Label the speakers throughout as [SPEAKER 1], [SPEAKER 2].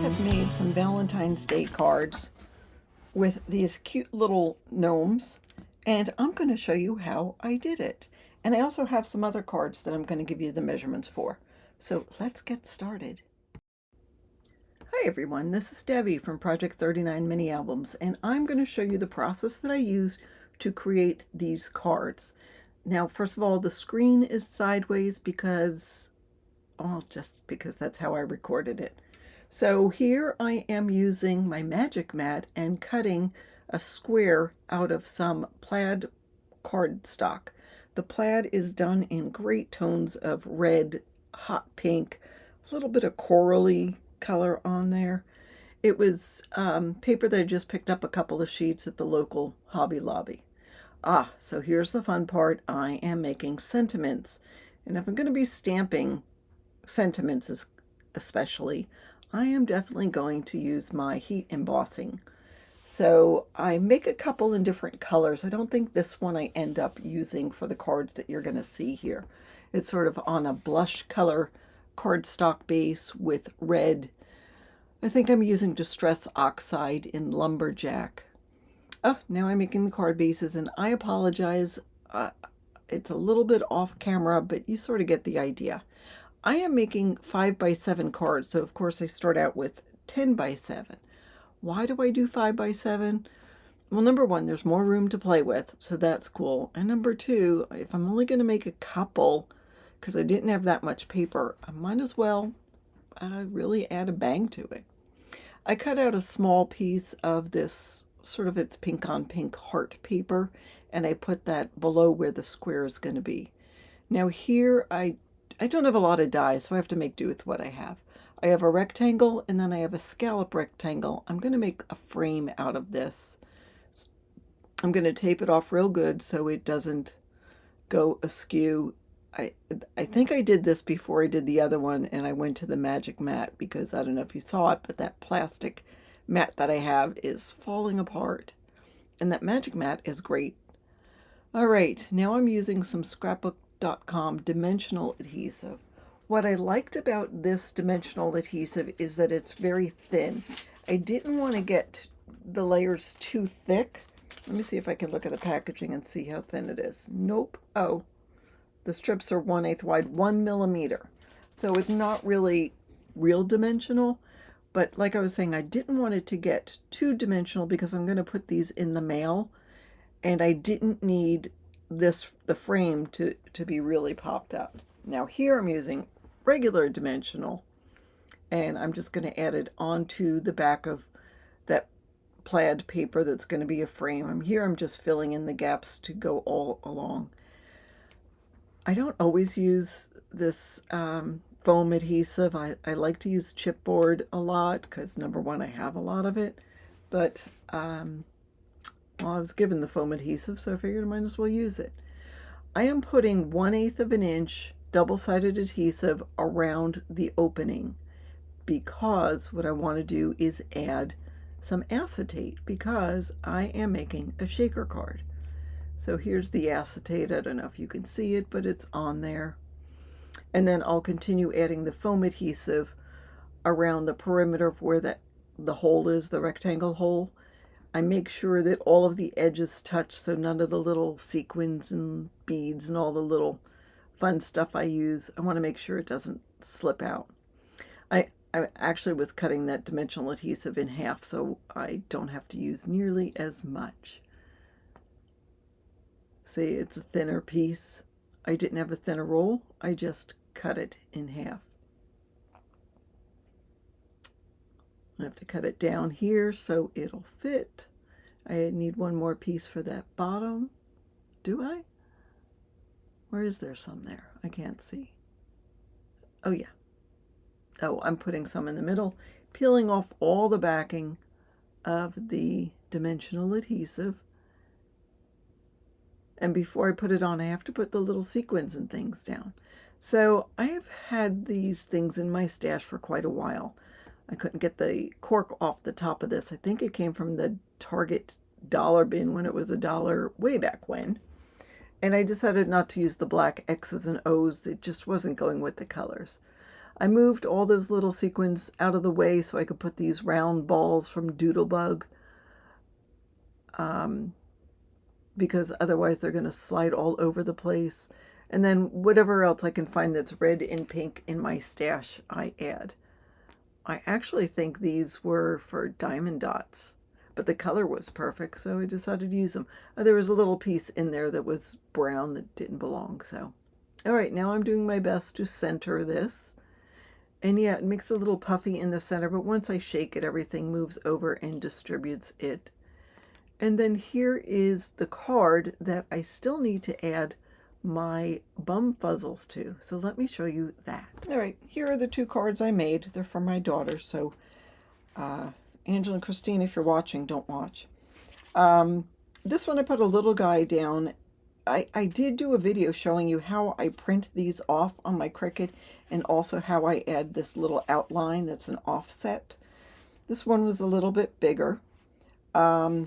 [SPEAKER 1] have made some Valentine's Day cards with these cute little gnomes, and I'm going to show you how I did it. And I also have some other cards that I'm going to give you the measurements for. So let's get started. Hi everyone, this is Debbie from Project 39 Mini Albums, and I'm going to show you the process that I used to create these cards. Now, first of all, the screen is sideways because, well, just because that's how I recorded it. So here I am using my magic mat and cutting a square out of some plaid cardstock. The plaid is done in great tones of red, hot pink, a little bit of corally color on there. It was paper that I just picked up a couple of sheets at the local Hobby Lobby. So here's the fun part. I am making sentiments. And if I'm going to be stamping sentiments especially, I am definitely going to use my heat embossing. So I make a couple in different colors. I don't think this one I end up using for the cards that you're going to see here. It's sort of on a blush color cardstock base with red. I think I'm using Distress Oxide in Lumberjack. Oh, now I'm making the card bases, and I apologize. It's a little bit off camera, but you sort of get the idea. I am making 5x7 cards, so of course I start out with 10x7. Why do I do 5x7? Well, number one, there's more room to play with, so that's cool. And number two, if I'm only going to make a couple, because I didn't have that much paper, I might as well really add a bang to it. I cut out a small piece of this, sort of its pink on pink heart paper, and I put that below where the square is going to be. Now here, I don't have a lot of die, so I have to make do with what I have. I have a rectangle, and then I have a scallop rectangle. I'm going to make a frame out of this. I'm going to tape it off real good so it doesn't go askew. I think I did this before I did the other one, and I went to the magic mat because I don't know if you saw it, but that plastic mat that I have is falling apart. And that magic mat is great. All right, now I'm using some scrapbook.com dimensional adhesive. What I liked about this dimensional adhesive is that it's very thin. I didn't want to get the layers too thick. Let me see if I can look at the packaging and see how thin it is. Nope. Oh, the strips are 1/8 wide, 1 millimeter. So it's not really real dimensional. But like I was saying, I didn't want it to get too dimensional because I'm going to put these in the mail. And I didn't need the frame to be really popped up. Now here I'm using regular dimensional, and I'm just going to add it onto the back of that plaid paper that's going to be a frame. I'm just filling in the gaps to go all along. I don't always use this foam adhesive. I like to use chipboard a lot because, number one, I have a lot of it, but well, I was given the foam adhesive, so I figured I might as well use it. I am putting 1/8 of an inch double-sided adhesive around the opening because what I want to do is add some acetate because I am making a shaker card. So here's the acetate. I don't know if you can see it, but it's on there. And then I'll continue adding the foam adhesive around the perimeter of where the hole is, the rectangle hole. I make sure that all of the edges touch so none of the little sequins and beads and all the little fun stuff I use, I want to make sure it doesn't slip out. I actually was cutting that dimensional adhesive in half so I don't have to use nearly as much. See, it's a thinner piece. I didn't have a thinner roll, I just cut it in half. I have to cut it down here so it'll fit. I need one more piece for that bottom. Do I? Or is there some there? I can't see. Oh yeah. Oh, I'm putting some in the middle, peeling off all the backing of the dimensional adhesive. And before I put it on, I have to put the little sequins and things down. So I have had these things in my stash for quite a while. I couldn't get the cork off the top of this. I think it came from the Target dollar bin when it was $1 way back when. And I decided not to use the black X's and O's. It just wasn't going with the colors. I moved all those little sequins out of the way so I could put these round balls from Doodlebug, because otherwise they're going to slide all over the place. And then whatever else I can find that's red and pink in my stash, I add. I actually think these were for diamond dots, but the color was perfect, so I decided to use them. There was a little piece in there that was brown that didn't belong, so. All right, now I'm doing my best to center this. And yeah, it makes a little puffy in the center, but once I shake it, everything moves over and distributes it. And then here is the card that I still need to add my bum fuzzles to. So let me show you that. All right, here are the two cards I made. They're for my daughter, so Angela and Christine, if you're watching, don't watch. This one I put a little guy down. I did do a video showing you how I print these off on my Cricut and also how I add this little outline that's an offset. This one was a little bit bigger. I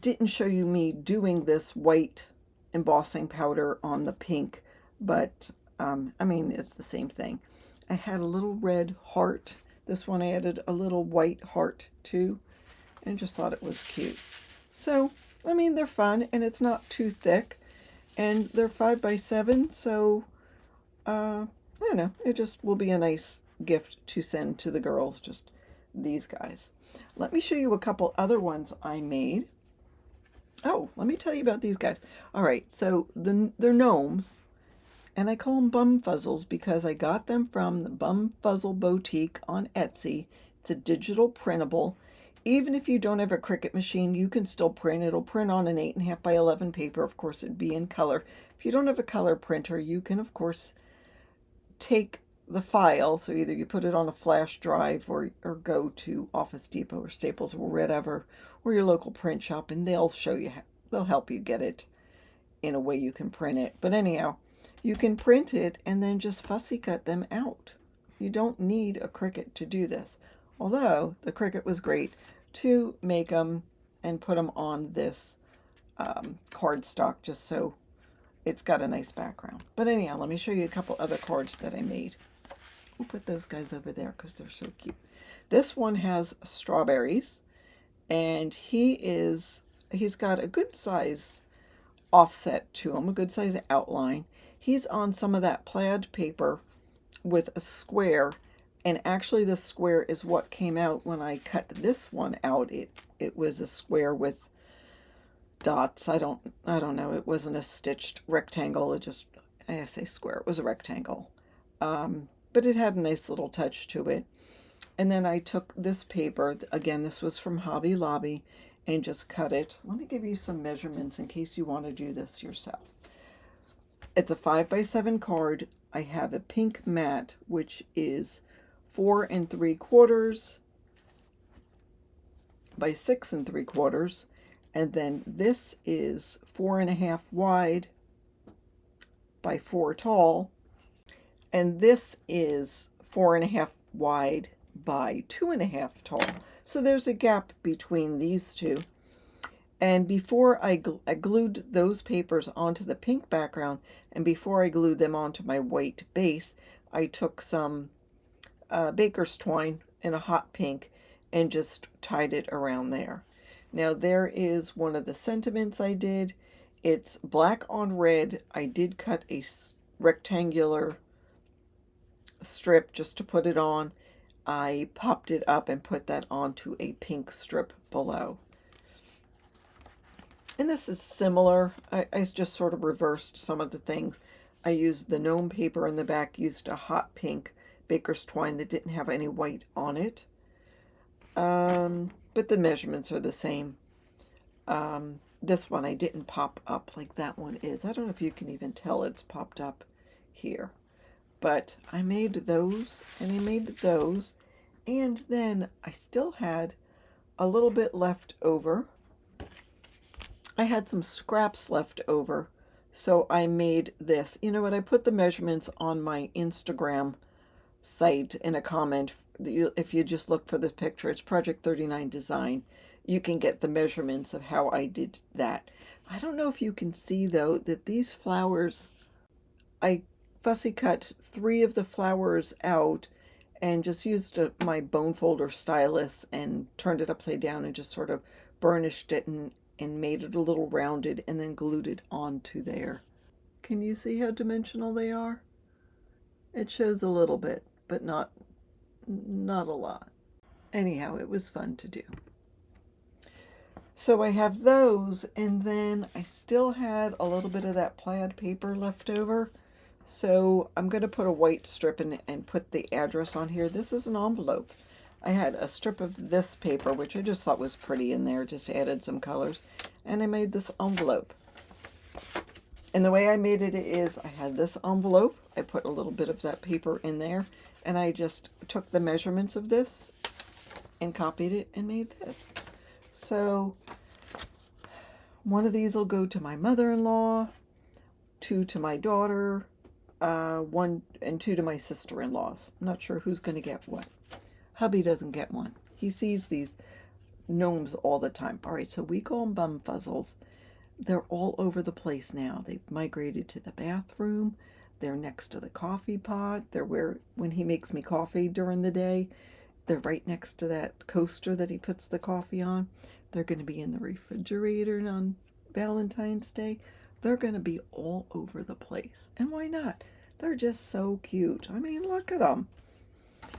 [SPEAKER 1] didn't show you me doing this white embossing powder on the pink, but I mean, it's the same thing. I had a little red heart. This one I added a little white heart too, and just thought it was cute. So, I mean, they're fun, and it's not too thick, and they're 5 by 7, so, I don't know, it just will be a nice gift to send to the girls, just these guys. Let me show you a couple other ones I made. Oh, let me tell you about these guys. All right, so they're gnomes, and I call them BumFuzzles because I got them from the BumFuzzleBoutique on Etsy. It's a digital printable. Even if you don't have a Cricut machine, you can still print. It'll print on an 8.5 by 11 paper. Of course, it'd be in color. If you don't have a color printer, you can, of course, take the file. So either you put it on a flash drive or go to Office Depot or Staples or whatever, or your local print shop, and they'll show you, they'll help you get it in a way you can print it. But anyhow, you can print it and then just fussy cut them out. You don't need a Cricut to do this. Although the Cricut was great to make them and put them on this cardstock just so it's got a nice background. But anyhow, let me show you a couple other cards that I made. We'll put those guys over there because they're so cute. This one has strawberries, and he's got a good size offset to him, a good size outline. He's on some of that plaid paper with a square, and actually the square is what came out when I cut this one out. It was a square with dots. I don't know. It wasn't a stitched rectangle. I say square. It was a rectangle. But it had a nice little touch to it. And then I took this paper, again, this was from Hobby Lobby, and just cut it. Let me give you some measurements in case you want to do this yourself. It's a 5 by 7 card. I have a pink mat, which is 4 3/4 by 6 3/4, and then this is 4.5 wide by 4 tall, and this is 4.5 wide by 2.5 tall. So there's a gap between these two. And before I glued those papers onto the pink background, and before I glued them onto my white base, I took some baker's twine in a hot pink and just tied it around there. Now there is one of the sentiments I did. It's black on red. I did cut a rectangular strip just to put it on. I popped it up and put that onto a pink strip below. And this is similar. I just sort of reversed some of the things. I used the gnome paper in the back, used a hot pink baker's twine that didn't have any white on it. But the measurements are the same. This one I didn't pop up like that one is. I don't know if you can even tell it's popped up here. But I made those, and I made those, and then I still had a little bit left over. I had some scraps left over, so I made this. You know what? I put the measurements on my Instagram site in a comment. If you just look for the picture, it's Project 39 Design. You can get the measurements of how I did that. I don't know if you can see, though, that these flowers, I fussy cut 3 of the flowers out and just used my bone folder stylus and turned it upside down and just sort of burnished it and made it a little rounded and then glued it onto there. Can you see how dimensional they are? It shows a little bit, but not a lot. Anyhow, it was fun to do. So I have those, and then I still had a little bit of that plaid paper left over. So I'm going to put a white strip in and put the address on here. This is an envelope. I had a strip of this paper, which I just thought was pretty in there, just added some colors. And I made this envelope. And the way I made it is I had this envelope. I put a little bit of that paper in there. And I just took the measurements of this and copied it and made this. So one of these will go to my mother-in-law, 2 to my daughter, 1 and 2 to my sister-in-laws. I'm not sure who's going to get what. Hubby doesn't get one. He sees these gnomes all the time. All right, so we call them BumFuzzles. They're all over the place now. They've migrated to the bathroom. They're next to the coffee pot. They're where, when he makes me coffee during the day, they're right next to that coaster that he puts the coffee on. They're going to be in the refrigerator on Valentine's Day. They're going to be all over the place. And why not? They're just so cute. I mean, look at them.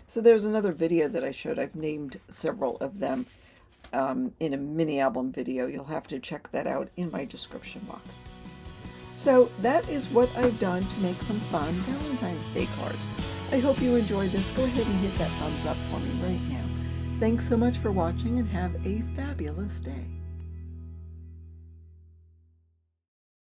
[SPEAKER 1] So there's another video that I showed. I've named several of them in a mini album video. You'll have to check that out in my description box. So that is what I've done to make some fun Valentine's Day cards. I hope you enjoyed this. Go ahead and hit that thumbs up for me right now. Thanks so much for watching and have a fabulous day.